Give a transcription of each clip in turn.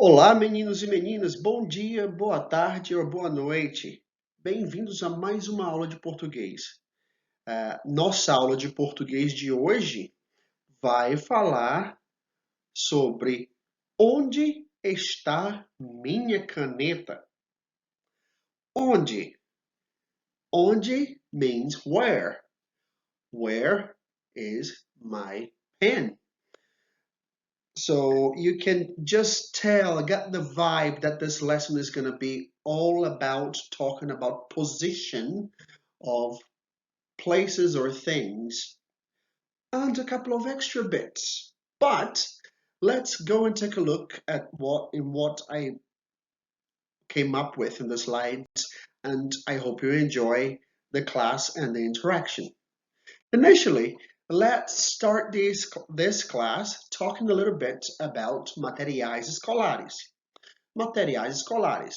Olá, meninos e meninas, bom dia, boa tarde ou boa noite. Bem-vindos a mais uma aula de português. Nossa aula de português de hoje vai falar sobre onde está minha caneta. Onde? Onde means where. Where is my pen? So you can just tell, get the vibe that this lesson is going to be all about talking about position of places or things and a couple of extra bits. But let's go and take a look at what I came up with in the slides, and I hope you enjoy the class and the interaction. Initially, let's start this class talking a little bit about materiais escolares. Materiais escolares.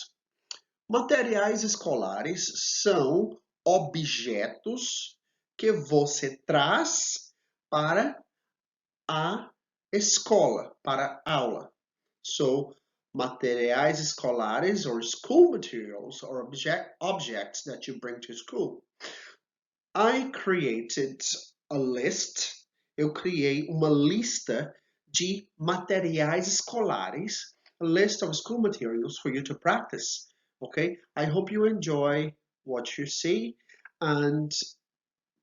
Materiais escolares são objetos que você traz para a escola, para a aula. So, materiais escolares or school materials or objects that you bring to school. I created a list. Eu criei uma lista de materiais escolares, a list of school materials for you to practice. Okay? I hope you enjoy what you see and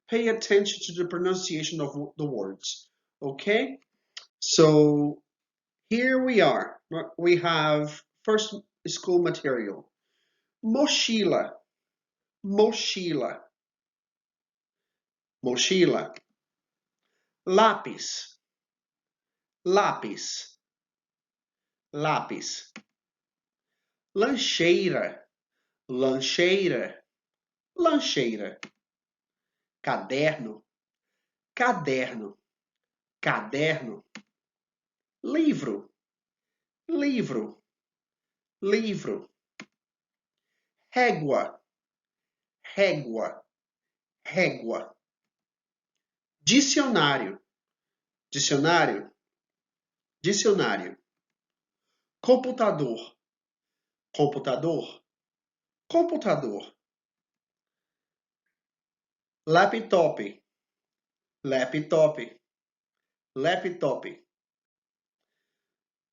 pay attention to the pronunciation of the words. Okay? So here we are. We have first school material. Mochila. Mochila. Mochila. Lápis. Lápis. Lápis. Lancheira. Lancheira. Lancheira. Caderno. Caderno. Caderno. Livro. Livro. Livro. Régua. Régua. Régua. Dicionário. Dicionário. Dicionário. Computador. Computador. Computador. Laptop. Laptop. Laptop.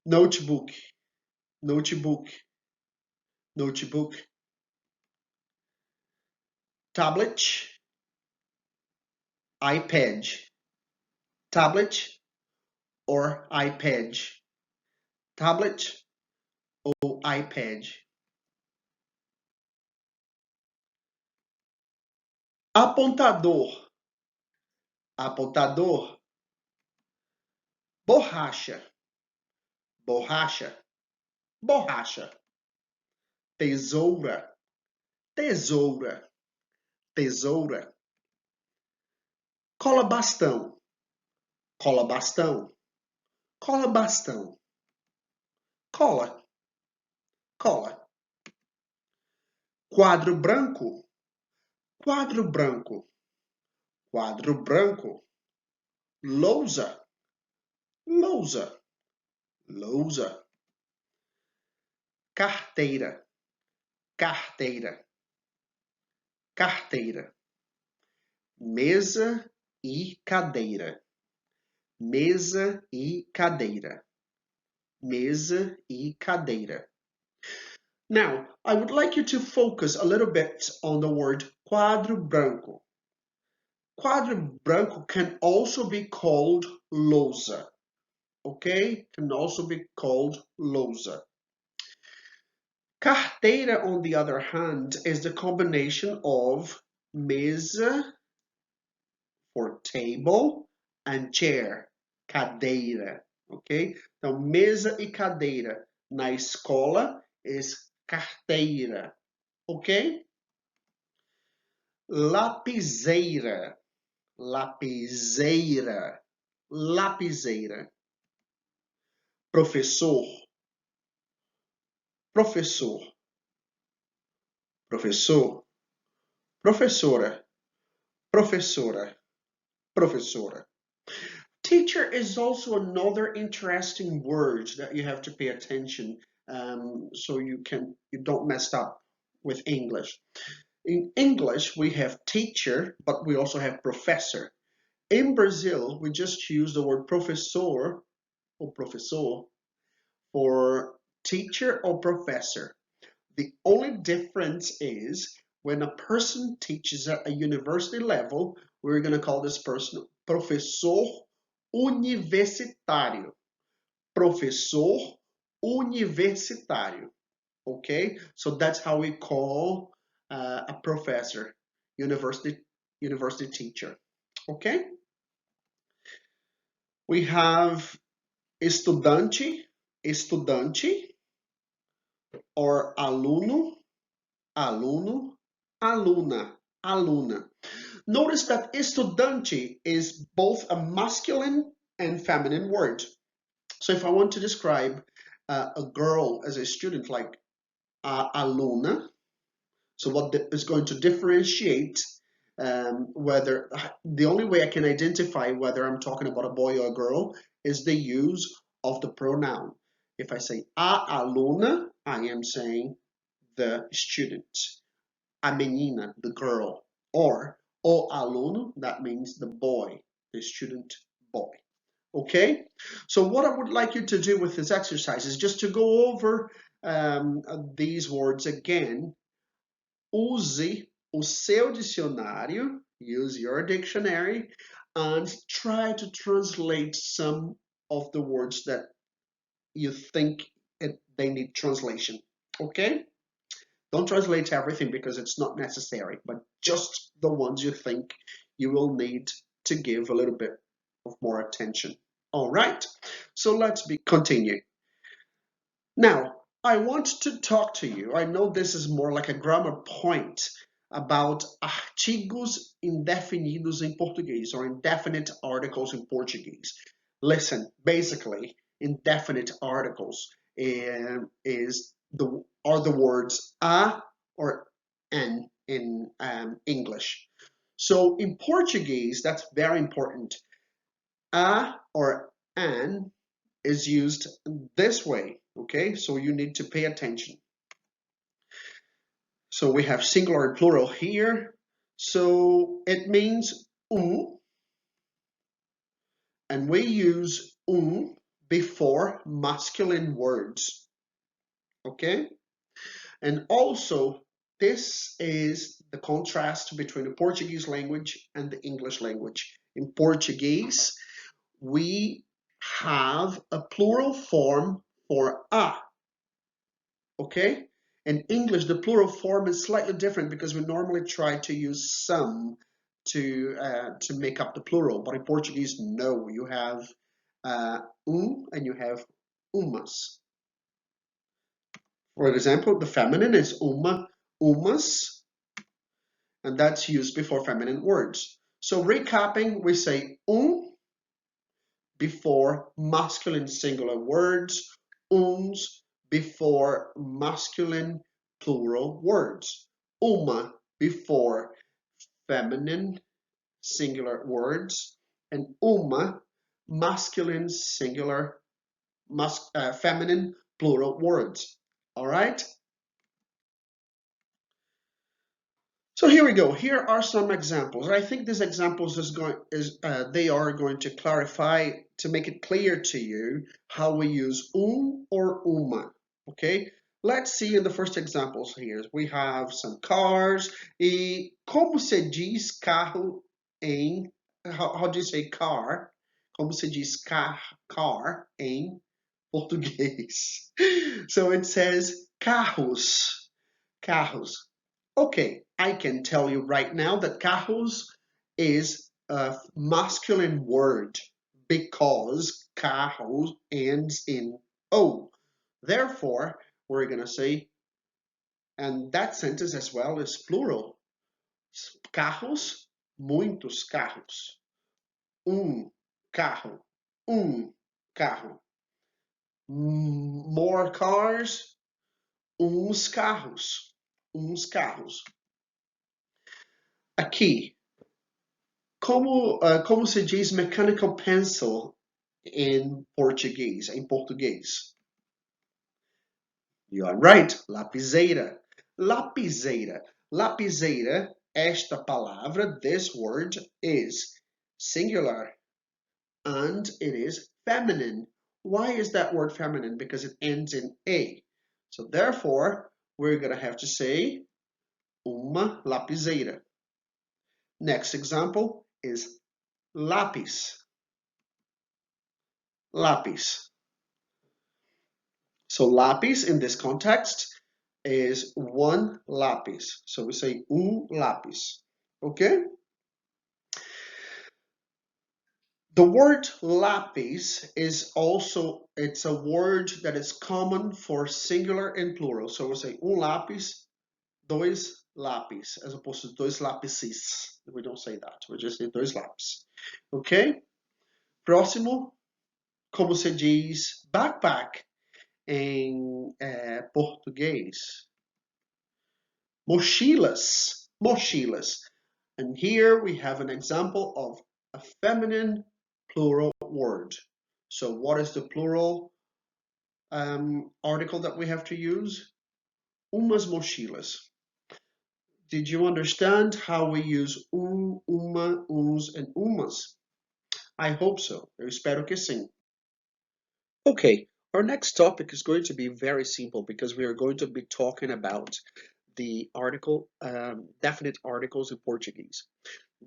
Notebook. Notebook. Notebook. Tablet. iPad. Tablet or iPad. Tablet ou iPad. Apontador. Apontador. Borracha. Borracha. Borracha. Tesoura. Tesoura. Tesoura. Cola bastão. Cola bastão. Cola bastão. Cola. Cola. Quadro branco. Quadro branco. Quadro branco. Lousa. Lousa. Lousa. Carteira. Carteira. Carteira. Mesa e cadeira. Mesa e cadeira. Mesa e cadeira. Now, I would like you to focus a little bit on the word quadro branco. Quadro branco can also be called lousa. Okay? Can also be called lousa. Carteira, on the other hand, is the combination of mesa for table and chair, cadeira, ok? Então, mesa e cadeira na escola is carteira, ok? Lapiseira, lapiseira, lapiseira. Professor, professor, professor, professora, professora, professora. Teacher is also another interesting word that you have to pay attention so you don't mess up with English. In English, we have teacher, but we also have professor. In Brazil, we just use the word professor or professor for teacher or professor. The only difference is when a person teaches at a university level, we're going to call this person professor universitário. Professor universitário. Okay, so that's how we call a professor, university teacher. Okay, we have estudante, estudante, or aluno, aluno, aluna, aluna. Notice that estudante is both a masculine and feminine word. So if I want to describe a girl as a student, like aluna, so what is going to differentiate whether the only way I can identify whether I'm talking about a boy or a girl is the use of the pronoun. If I say a aluna, I am saying the student. A menina, the girl. Or o aluno, that means the boy, the student boy. Okay? So what I would like you to do with this exercise is just to go over these words again. Use o seu dicionário, use your dictionary, and try to translate some of the words that you think they need translation. Okay? Don't translate everything because it's not necessary, but just the ones you think you will need to give a little bit of more attention. All right, so let's continue. Now, I want to talk to you. I know this is more like a grammar point about artigos indefinidos in Portuguese or indefinite articles in Portuguese. Listen, basically, indefinite articles are the words a or n in English. So in Portuguese, that's very important. A or an is used this way, okay? So you need to pay attention. So we have singular and plural here. So it means and we use before masculine words, okay? And also, this is the contrast between the Portuguese language and the English language. In Portuguese, we have a plural form for a, okay? In English, the plural form is slightly different because we normally try to use some to make up the plural, but in Portuguese, no, you have and you have umas. For example, the feminine is uma, umas, and that's used before feminine words. So recapping, we say before masculine singular words, uns before masculine plural words, uma before feminine singular words, and uma masculine singular feminine plural words. All right? So here we go. Here are some examples. I think these examples they are going to clarify, to make it clear to you how we use or uma. Okay, let's see in the first examples here. We have some cars. E como se diz carro em, how do you say car? Como se diz car em português? So it says carros, carros. Okay, I can tell you right now that carros is a masculine word because carros ends in O. Therefore, we're going to say, and that sentence as well is plural. Carros, muitos carros. Carro, carro. More cars, uns carros, uns carros. Aqui, como se diz mechanical pencil em português? You are right, lapiseira. Lapiseira. Lapiseira, esta palavra, this word is singular and it is feminine. Why is that word feminine? Because it ends in A. So therefore, we're going to have to say uma lapiseira. Next example is lápis. Lápis. So lápis in this context is one lápis. So we say lápis. Okay? The word lápis is also, it's a word that is common for singular and plural. So we say lápis, dois lápis, as opposed to dois lápises. We don't say that. We just say dois lápis. Okay? Próximo, como se diz backpack em português? Mochilas. Mochilas. And here we have an example of a feminine plural word. So what is the plural article that we have to use? Umas mochilas. Did you understand how we use uma, uns, and umas? I hope so. Eu espero que sim. Okay, our next topic is going to be very simple because we are going to be talking about the article, definite articles in Portuguese.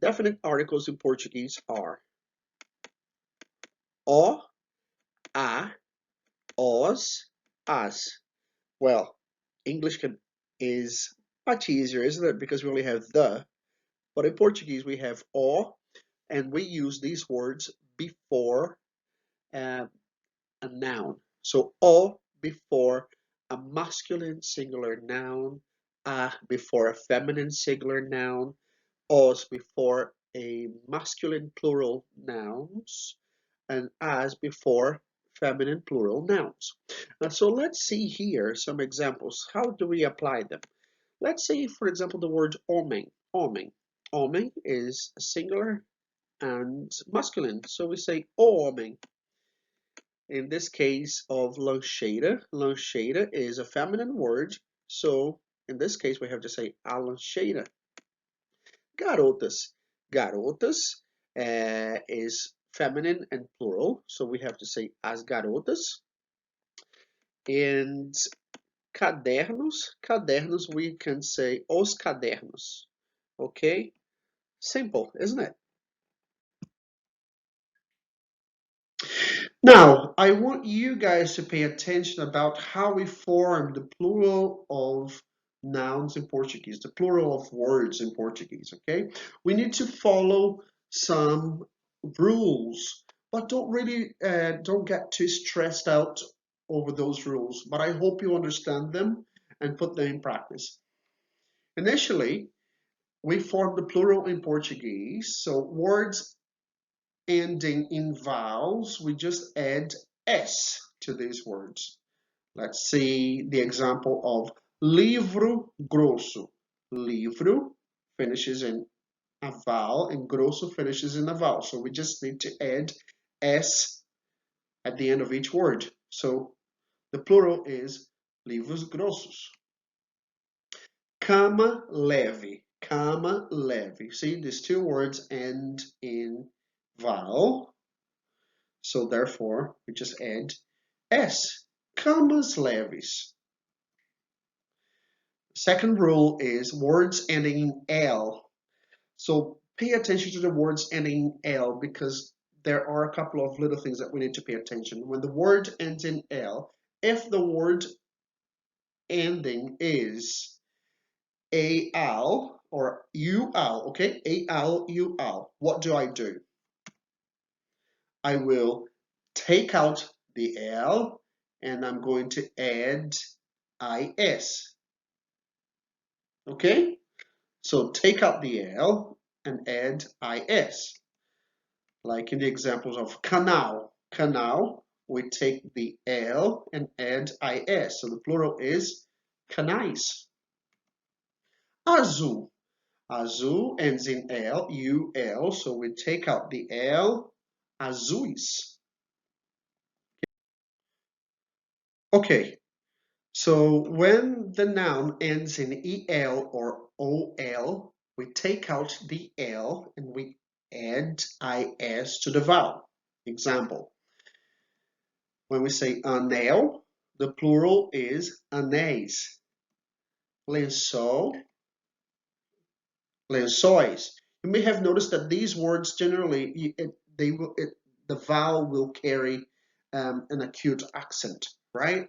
Definite articles in Portuguese are o, a, os, as. Well, English is much easier, isn't it? Because we only have the. But in Portuguese, we have o, and we use these words before a noun. So o before a masculine singular noun, a before a feminine singular noun, os before a masculine plural nouns, and as before feminine plural nouns. So let's see here some examples. How do we apply them? Let's say, for example, the word homem. Homem. Homem is singular and masculine. So we say o homem. In this case of lancheira, lancheira is a feminine word. So in this case, we have to say a lancheira. Garotas. Garotas is feminine and plural. So we have to say as garotas. And cadernos, cadernos, we can say os cadernos. Okay? Simple, isn't it? Now, I want you guys to pay attention about how we form the plural of nouns in Portuguese, the plural of words in Portuguese, okay? We need to follow some rules, but don't get too stressed out over those rules, but I hope you understand them and put them in practice. Initially, we form the plural in Portuguese, so words ending in vowels, we just add S to these words. Let's see the example of livro grosso. Livro finishes in a vowel and grosso finishes in a vowel. So we just need to add S at the end of each word. So the plural is livros grossos. Cama leve. Cama leve. See, these two words end in vowel. So therefore, we just add S. Camas leves. Second rule is words ending in L. So pay attention to the words ending in L because there are a couple of little things that we need to pay attention. When the word ends in L, if the word ending is al or ual, okay? Al, ual. What do? I will take out the L and I'm going to add IS. Okay? So take out the L and add IS. Like in the examples of canal. Canal, we take the L and add IS. So the plural is canais. Azul. Azul ends in L, UL, so we take out the L, azuis. Okay, So when the noun ends in EL or OL, we take out the L and we add IS to the vowel. Example, when we say anel, the plural is anéis. Lençol, lençóis. You may have noticed that these words generally, the vowel will carry an acute accent, right?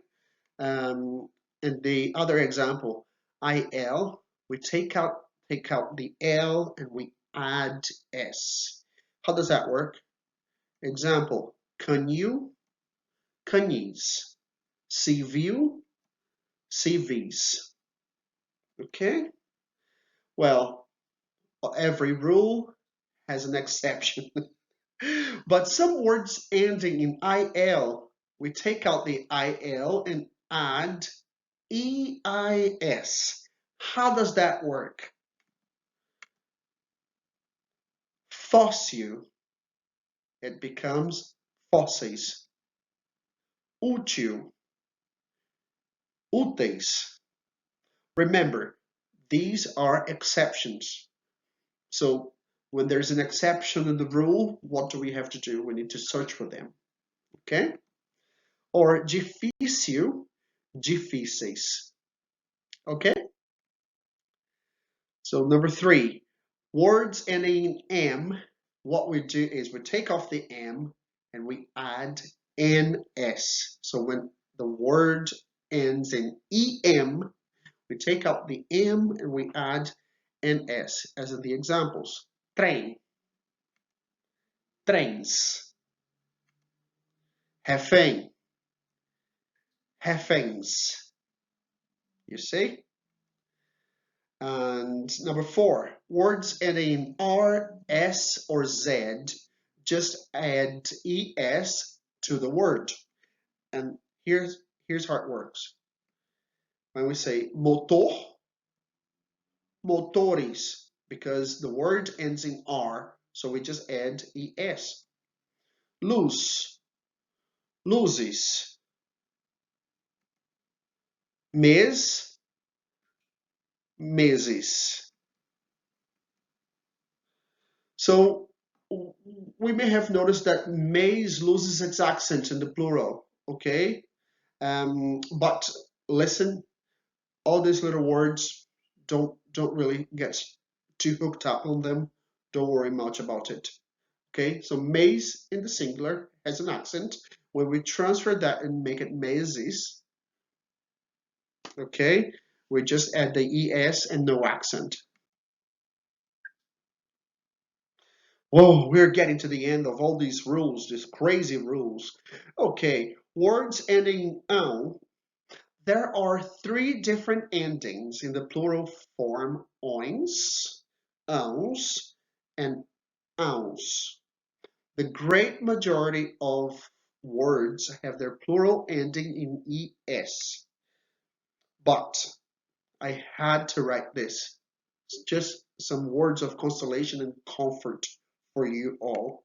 And the other example, IL, we take out the L and we add S. How does that work? Example, canil, canis, civil, civis. Okay? Well, every rule has an exception. But some words ending in IL, we take out the IL and add EIS. How does that work? Fóssil, it becomes fósseis. Útil, úteis. Remember, these are exceptions. So when there's an exception in the rule, what do we have to do? We need to search for them. Okay? Or difícil, difíceis. Okay? So number 3, words ending in M, what we do is we take off the M and we add NS. So when the word ends in EM, we take out the M and we add NS, as in the examples. Trem, trens. Refém, reféns. You see? And number 4, words ending in R, S, or Z, just add ES to the word. And here's how it works. When we say motor, motores, because the word ends in R, so we just add ES. Luz, luzes. Mês, meses. So we may have noticed that maize loses its accent in the plural, okay? But listen, all these little words, don't really get too hooked up on them. Don't worry much about it, okay? So maize in the singular has an accent. When we transfer that and make it maises, okay, we just add the es and no accent. Whoa, we're getting to the end of all these rules, these crazy rules. Okay, words ending on. There are 3 different endings in the plural form ons, ons, and ons. The great majority of words have their plural ending in es. But I had to write this. It's just some words of consolation and comfort for you all.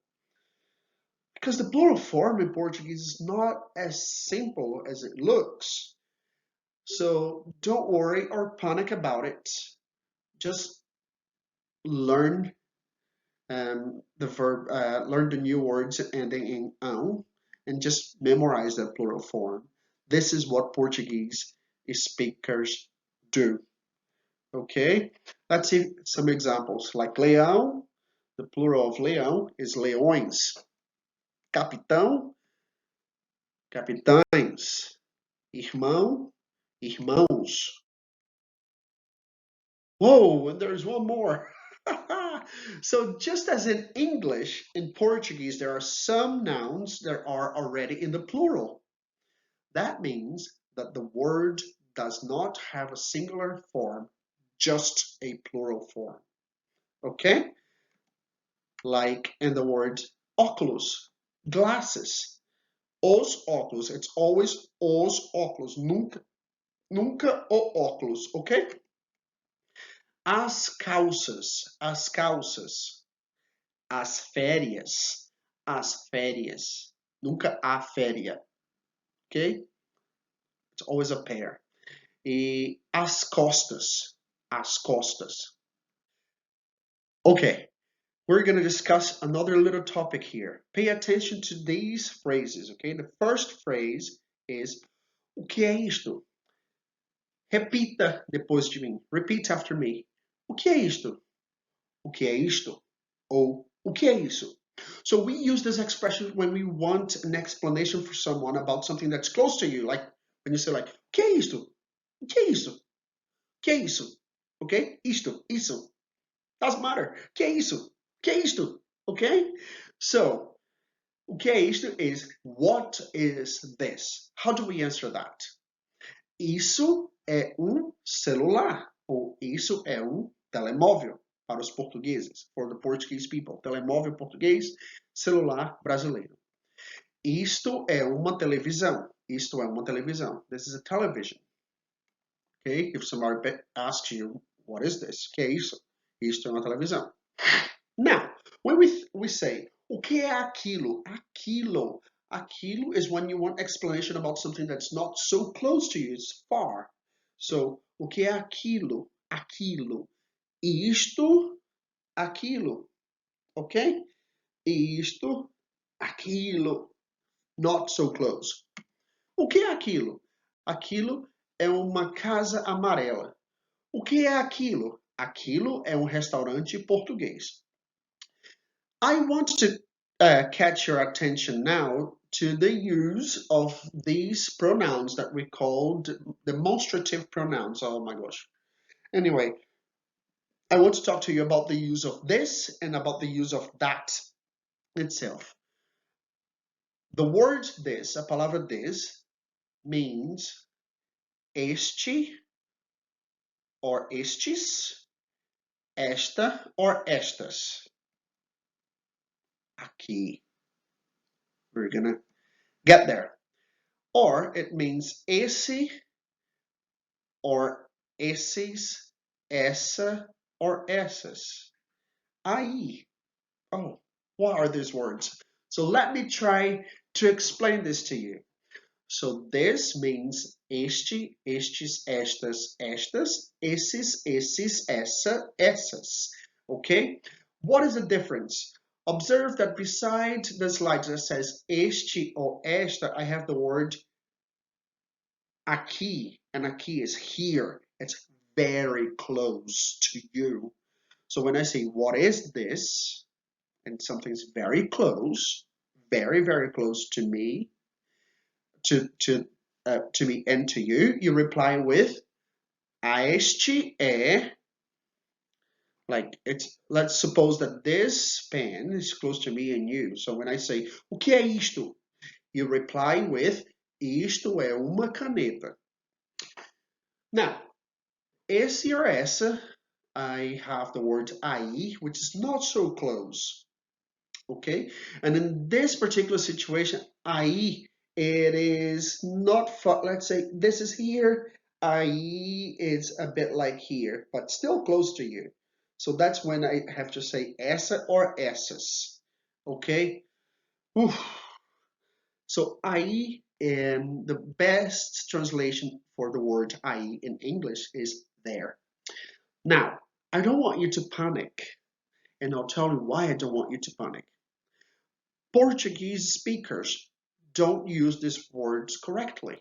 Because the plural form in Portuguese is not as simple as it looks. So don't worry or panic about it. Just learn learn the new words ending in ão, and just memorize the plural form. This is what Portuguese speakers do. Okay, let's see some examples. Like leão, the plural of leão is leões. Capitão, capitães. Irmão, irmãos. Whoa, and there's one more. So just as in English, in Portuguese, there are some nouns that are already in the plural. That means that the word does not have a singular form, just a plural form. Okay? Like in the word óculos, glasses. Os óculos, it's always os óculos, nunca o óculos, okay? As calças, as calças. As férias, as férias. Nunca a féria, okay? It's always a pair. E as costas. As costas. Okay, we're going to discuss another little topic here. Pay attention to these phrases, okay? The first phrase is o que é isto? Repita depois de mim. Repeat after me. O que é isto? O que é isto? Ou o que é isso? So we use this expression when we want an explanation for someone about something that's close to you, like when you say like, o que é isto? O que é isso? O que é isso? Okay? Isto, isso. Doesn't matter. O que é isso? O que é isto? Okay? So, o que é isto is what is this? How do we answer that? Isso é celular, ou isso é telemóvel para os portugueses, for the Portuguese people. Telemóvel português, celular brasileiro. Isto é uma televisão. Isto é uma televisão. This is a television. Okay? If somebody asks you, what is this? Que é isso? Isto é uma televisão. Now, when we say, o que é aquilo? Aquilo. Aquilo is when you want explanation about something that's not so close to you, it's far. So, o que é aquilo? Aquilo. Isto, aquilo. Okay? Isto, aquilo. Not so close. O que é aquilo? Aquilo é uma casa amarela. O que é aquilo? Aquilo é restaurante português. I want to catch your attention now to the use of these pronouns that we call demonstrative pronouns. Oh my gosh. Anyway, I want to talk to you about the use of this and about the use of that itself. The word this, a palavra this, means este or estes, esta or estas. Aqui. We're gonna get there. Or it means esse or esses, essa or essas. Aí. Oh, what are these words? So let me try to explain this to you. So this means este, estes, estas, estas, esses, esses, essa, essas. Okay? What is the difference? Observe that beside the slide that says este or esta, I have the word aqui, and aqui is here. It's very close to you. So when I say what is this, and something's very close, very, very close to me, to me and to you, you reply with este é. Like let's suppose that this pen is close to me and you. So when I say o que é isto, you reply with isto é uma caneta. Now, esse or essa, I have the word aí, which is not so close. Okay, and in this particular situation, aí, it is not, let's say this is here, aí is a bit like here, but still close to you. So that's when I have to say essa or essas. Okay? Oof. So aí, and the best translation for the word aí in English is there. Now, I don't want you to panic, and I'll tell you why I don't want you to panic. Portuguese speakers don't use these words correctly.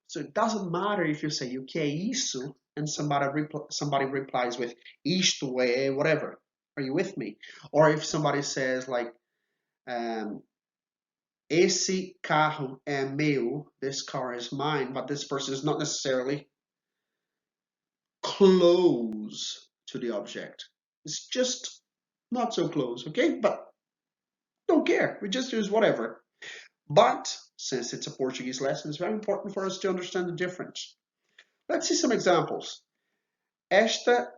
So it doesn't matter if you say o que é isso and somebody replies with isto é whatever. Are you with me? Or if somebody says like esse carro é meu, this car is mine, but this person is not necessarily close to the object. It's just not so close, okay? But don't care. We just use whatever. But since it's a Portuguese lesson, it's very important for us to understand the difference. Let's see some examples. Esta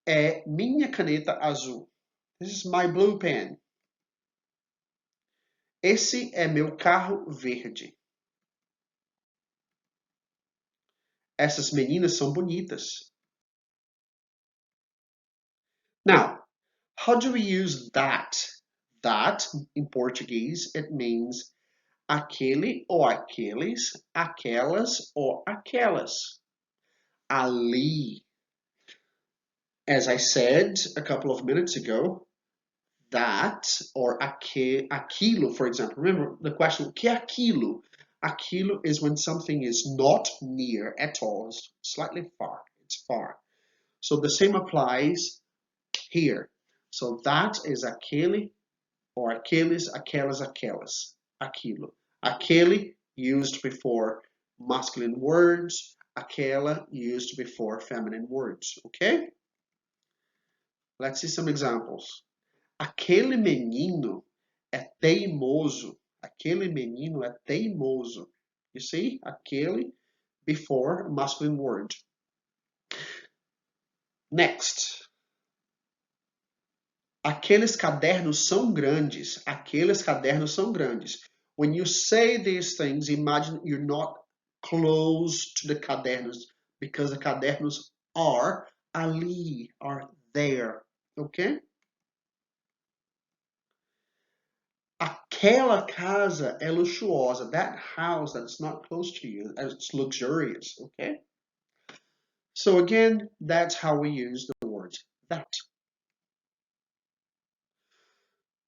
é minha caneta azul. This is my blue pen. Esse é meu carro verde. Essas meninas são bonitas. Now, how do we use that? That, in Portuguese, it means aquele ou aqueles, aquelas ou aquelas. ali. As I said a couple of minutes ago, that or aquilo, for example. Remember the question, que aquilo? Aquilo is when something is not near at all, it's slightly far, it's far. So the same applies here. So that is aquele or aqueles, aquelas, aquelas, aquilo. Aquele used before masculine words, aquela used before feminine words, okay? Let's see some examples. Aquele menino é teimoso. Aquele menino é teimoso. You see? Aquele before masculine word. Next. Aqueles cadernos são grandes. Aqueles cadernos são grandes. When you say these things, imagine you're not close to the cadernos because the cadernos are ali, are there. Okay? Aquela casa é luxuosa. That house that's not close to you, it's luxurious. Okay? So again, that's how we use the word that.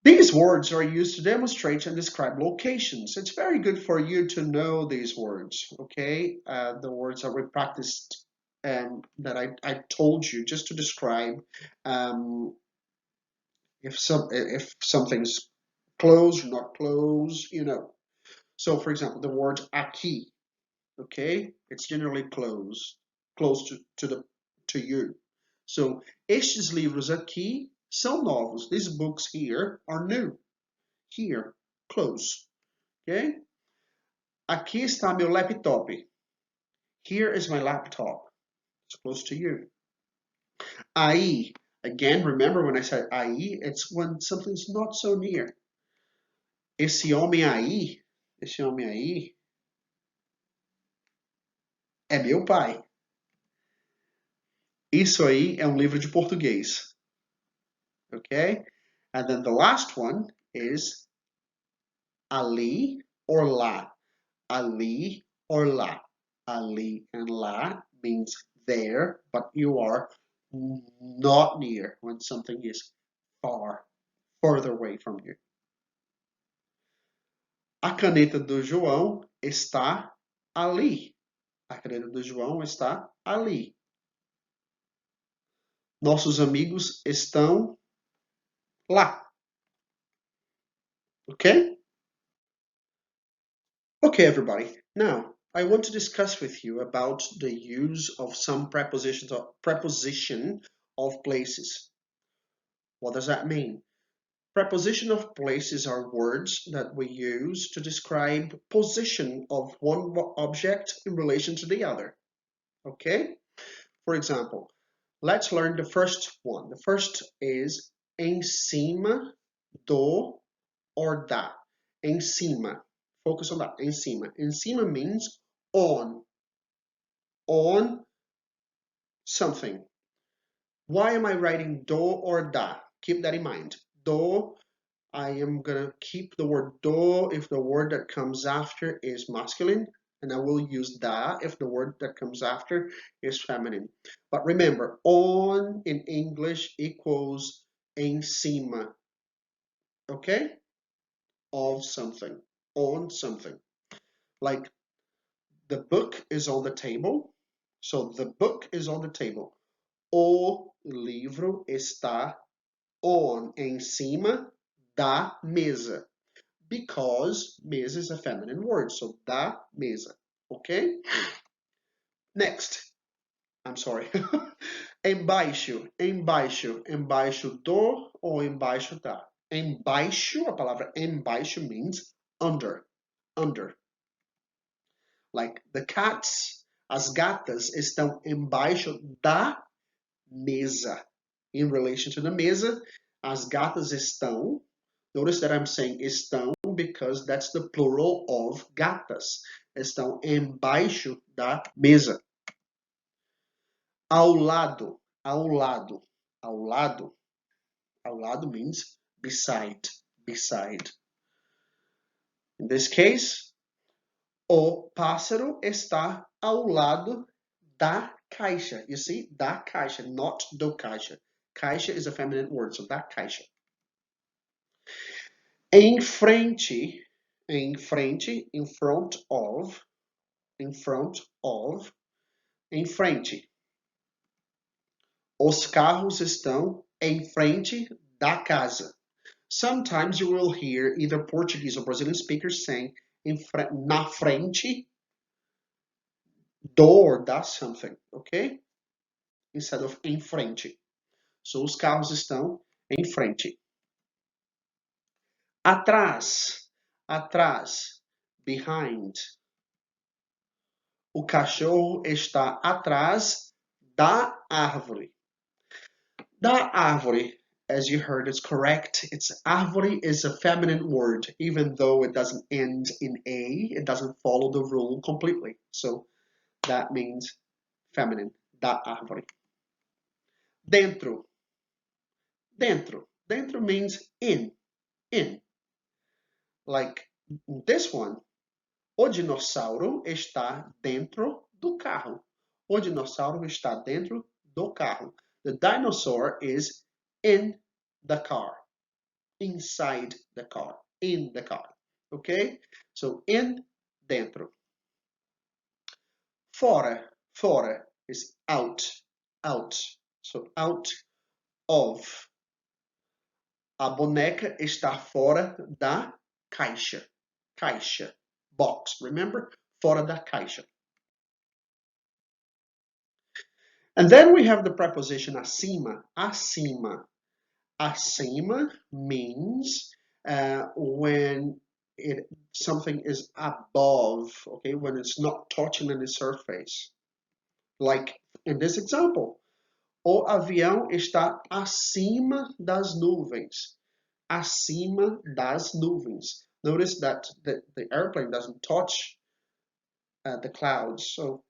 These words are used to demonstrate and describe locations. It's very good for you to know these words, okay? The words that we practiced that I told you just to describe if something's close or not close, you know. So, for example, the word aqui, okay? It's generally close to you. So, estes livros aqui são novos. These books here are new. Here, close. Okay? Aqui está meu laptop. Here is my laptop. It's close to you. Aí, again, remember when I said aí, it's when something's not so near. Esse homem aí é meu pai. Isso aí é um livro de português. Okay? And then the last one is ali or lá. Ali or lá. Ali and lá means there, but you are not near when something is further away from you. A caneta do João está ali. A caneta do João está ali. Nossos amigos estão lá. Okay? Okay, everybody. Now, I want to discuss with you about the use of some preposition of places. What does that mean? Preposition of places are words that we use to describe position of one object in relation to the other. Okay? For example, let's learn the first one. The first is em cima do or da. Em cima. Focus on that. Em cima. Em cima means on. On something. Why am I writing do or da? Keep that in mind. Do, I am going to keep the word do if the word that comes after is masculine, and I will use da if the word that comes after is feminine. But remember, on in English equals em cima, okay? Of something, on something. Like the book is on the table, so the book is on the table. O livro está em cima da mesa. Because mesa is a feminine word, so da mesa. Okay? Next. I'm sorry. Embaixo, embaixo, embaixo do ou embaixo da. Embaixo, a palavra embaixo means under, under. Like the cats, as gatas estão embaixo da mesa. In relation to the mesa, as gatas estão. Notice that I'm saying estão because that's the plural of gatas. Estão embaixo da mesa. Ao lado, ao lado, ao lado. Ao lado means beside, beside. In this case, o pássaro está ao lado Da caixa. You see? Da caixa, not do caixa. Caixa is a feminine word, so da caixa. Em frente, in front of, em frente. Os carros estão em frente da casa. Sometimes you will hear either Portuguese or Brazilian speakers saying na frente do da something, okay? Instead of em frente. So, os carros estão em frente. Atrás, behind. O cachorro está atrás da árvore. Da árvore, as you heard, is correct. It's árvore is a feminine word, even though it doesn't end in a, it doesn't follow the rule completely. So that means feminine. Da árvore. Dentro. Dentro means in. Like this one. O dinossauro está dentro do carro. O dinossauro está dentro do carro. The dinosaur is in the car. Inside the car. In the car. Okay? So, in, dentro. Fora. Fora is out. So, out of. A boneca está fora da caixa. Box. Remember? Fora da caixa. And then we have the preposition acima. Acima means when something is above, okay, when it's not touching any surface. Like in this example, o avião está acima das nuvens. Acima das nuvens. Notice that the airplane doesn't touch the clouds. So,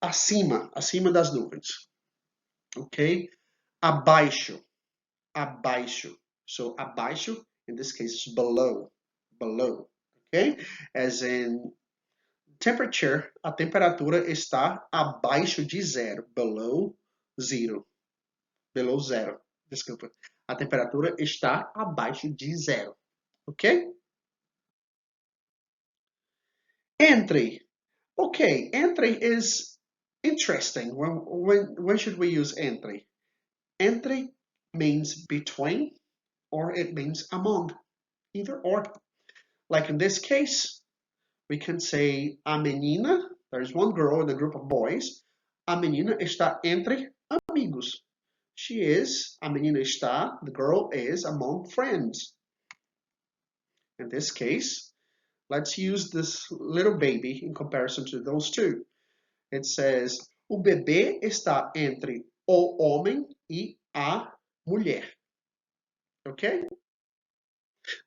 acima das nuvens. Ok? Abaixo. So, abaixo, in this case, is below. Ok? As in, temperature, a temperatura está abaixo de zero. Below zero. Desculpa. A temperatura está abaixo de zero. Ok? Entre. Okay, entre is interesting. When should we use entre? Entre means between, or it means among. Either or. Like in this case, we can say a menina, there's one girl in a group of boys. A menina está entre amigos. A menina está, the girl is among friends. In this case, let's use this little baby in comparison to those two. It says, o bebê está entre o homem e a mulher. Okay?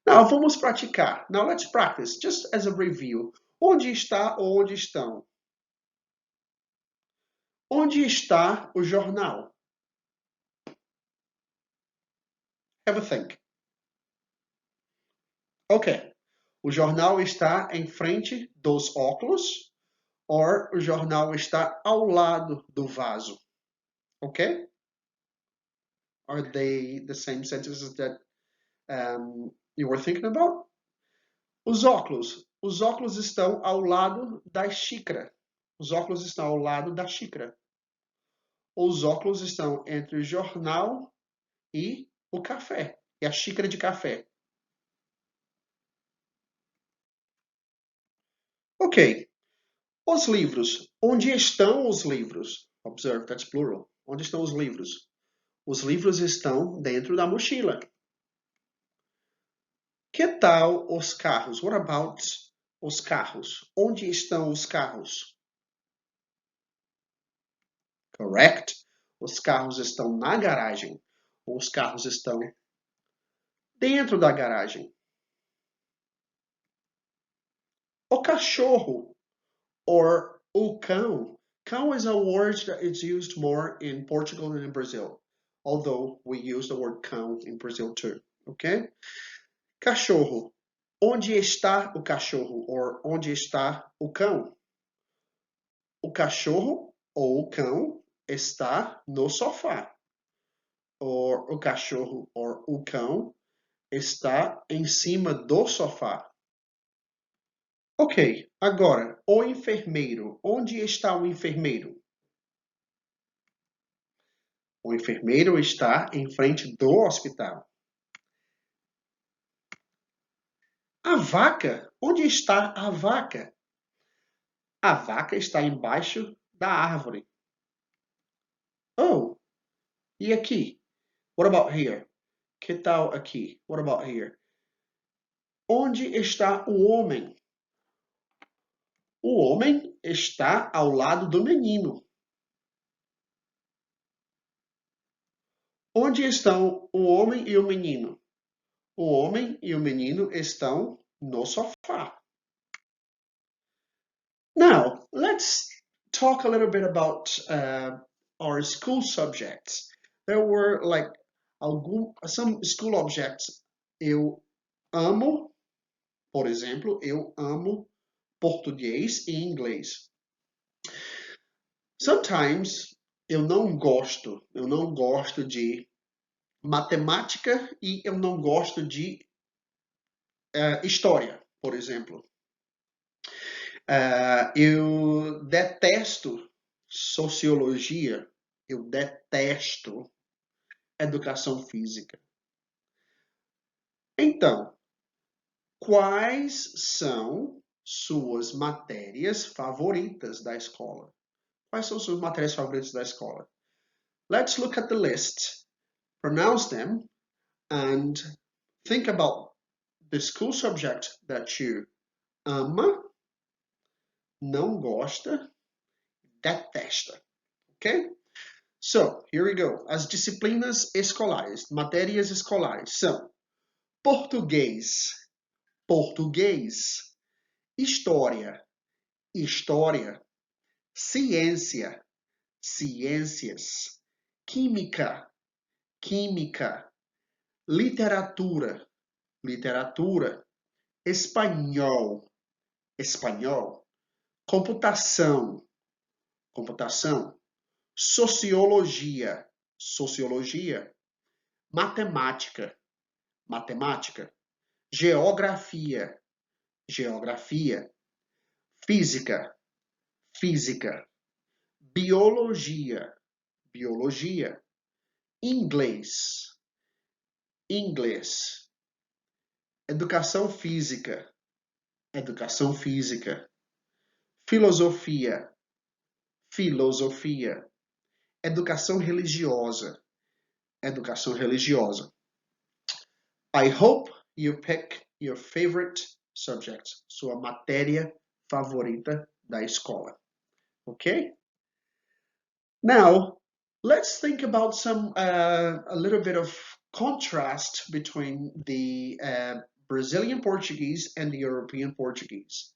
Now, vamos praticar. Now, let's practice, just as a review. Onde está ou onde estão? Onde está o jornal? Have a think. Ok. O jornal está em frente dos óculos ou o jornal está ao lado do vaso? Ok? Are they the same sentences that you were thinking about? Os óculos estão ao lado da xícara. Os óculos estão ao lado da xícara. Os óculos estão entre o jornal e o café, e a xícara de café. Ok. Os livros. Onde estão os livros? Observe, that's plural. Onde estão os livros? Os livros estão dentro da mochila. Que tal os carros? What about os carros? Onde estão os carros? Correct. Os carros estão na garagem. Os carros estão dentro da garagem. O cachorro or o cão. Cão is a word that is used more in Portugal than in Brazil. Although we use the word cão in Brazil too. Okay? Cachorro. Onde está o cachorro? Or onde está o cão? O cachorro O cão está no sofá. Or o cachorro or o cão está em cima do sofá. Ok, agora, o enfermeiro. Onde está o enfermeiro? O enfermeiro está em frente do hospital. A vaca. Onde está a vaca? A vaca está embaixo da árvore. Oh, e aqui? What about here? Que tal aqui? What about here? Onde está o homem? O homem está ao lado do menino. Onde estão o homem e o menino? O homem e o menino estão no sofá. Now, let's talk a little bit about our school subjects. There were like some school objects. Eu amo, por exemplo, eu amo português e inglês. Sometimes eu não gosto de matemática e eu não gosto de história, por exemplo. Eu detesto sociologia, eu detesto educação física. Então, quais são suas matérias favoritas da escola? Quais são suas matérias favoritas da escola? Let's look at the list, pronounce them, and think about the school subject that you ama, não gosta, detesta. Okay? So, here we go. As disciplinas escolares, matérias escolares são português, português, história, história, ciência, ciências, química, química, literatura, literatura, espanhol, espanhol, computação, computação, sociologia, sociologia, matemática, matemática, geografia, geografia, física, física, biologia, biologia, inglês, inglês, educação física, educação física, filosofia, filosofia, educação religiosa, educação religiosa. I hope you pick your favorite subject, sua matéria favorita da escola. Okay? Now, let's think about a little bit of contrast between the Brazilian Portuguese and the European Portuguese.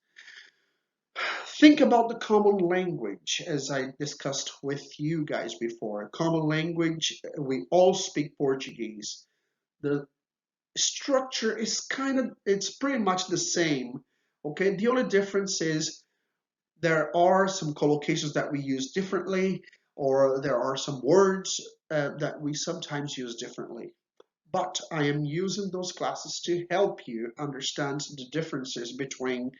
Think about the common language, as I discussed with you guys before. Common language, we all speak Portuguese. The structure is it's pretty much the same. Okay, the only difference is there are some collocations that we use differently, or there are some words that we sometimes use differently. But I am using those classes to help you understand the differences between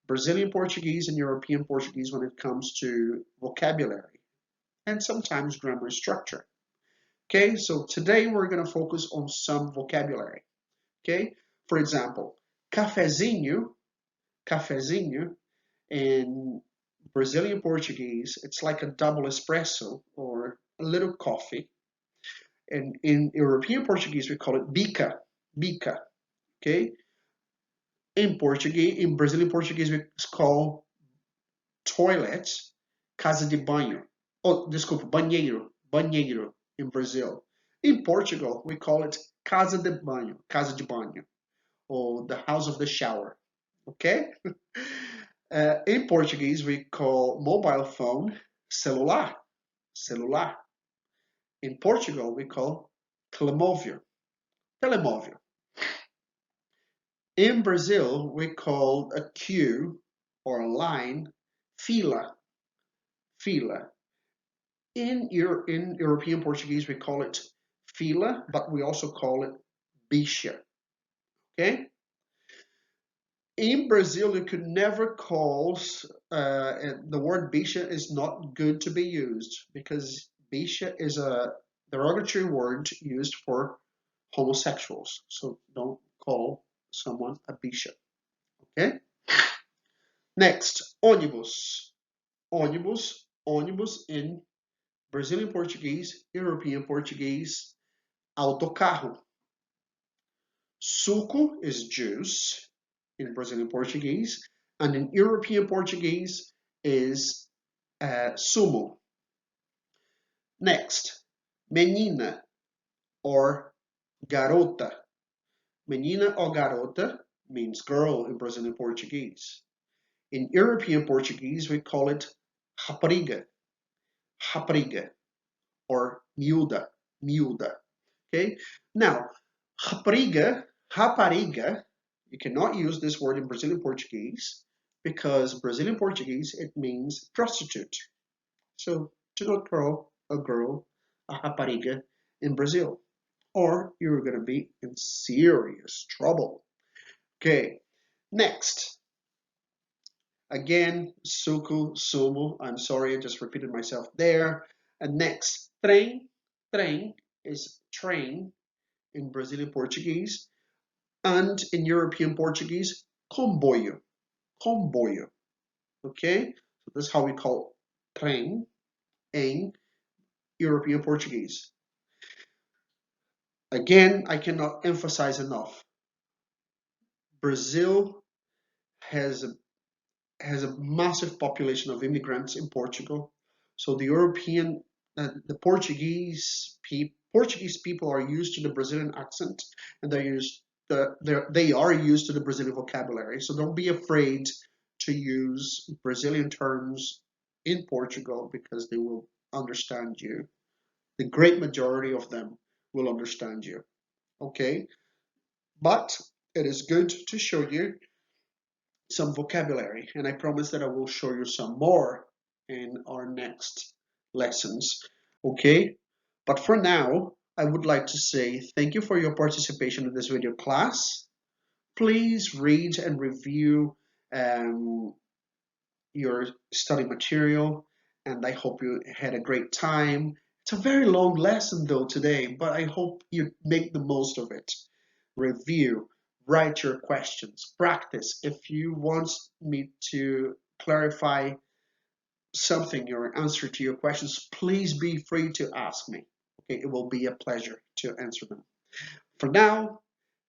Brazilian Portuguese and European Portuguese when it comes to vocabulary and sometimes grammar structure. Okay, so today we're going to focus on some vocabulary. Okay, for example, cafezinho, cafezinho in Brazilian Portuguese, it's like a double espresso or a little coffee. And in European Portuguese, we call it bica, bica. Okay, in Portuguese, in Brazilian Portuguese, we call toilet casa de banho. Oh, desculpa, banheiro, banheiro in Brazil. In Portugal, we call it casa de banho, or the house of the shower. Okay? In Portuguese, we call mobile phone celular, celular. In Portugal, we call telemóvel, telemóvel. In Brazil, we call a queue or a line fila, fila. In European Portuguese, we call it fila, but we also call it bicha. Okay? In Brazil, you could never call the word bicha is not good to be used because bicha is a derogatory word used for homosexuals. So don't call someone a bicha. Okay? Next, ônibus. Ônibus. Ônibus in Brazilian Portuguese, European Portuguese, autocarro. Suco is juice in Brazilian Portuguese, and in European Portuguese is sumo. Next, menina or garota. Menina or garota means girl in Brazilian Portuguese. In European Portuguese, we call it rapariga, rapariga, or miúda, miúda. Okay. Now, rapariga, rapariga, you cannot use this word in Brazilian Portuguese because Brazilian Portuguese, it means prostitute. So do not call a girl a rapariga in Brazil or you're going to be in serious trouble. Okay, next. Again, suco, sumo. I'm sorry, I just repeated myself there. And next, trem. Trem is train in Brazilian Portuguese. And in European Portuguese, comboio. Comboio. Okay? So this is how we call trem in European Portuguese. Again, I cannot emphasize enough. Brazil has a massive population of immigrants in Portugal. So the Portuguese people are used to the Brazilian accent, and they are used to the Brazilian vocabulary. So don't be afraid to use Brazilian terms in Portugal because they will understand you. The great majority of them will understand you. Okay, but it is good to show you some vocabulary, and I promise that I will show you some more in our next lessons. Okay, but for now, I would like to say thank you for your participation in this video class. Please read and review your study material, and I hope you had a great time. It's a very long lesson though today, but I hope you make the most of it. Review, write your questions, practice. If you want me to clarify something, your answer to your questions, please be free to ask me. Okay, it will be a pleasure to answer them. For now,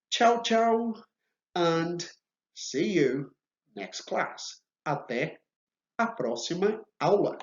ciao, ciao, and see you next class. Até a próxima aula.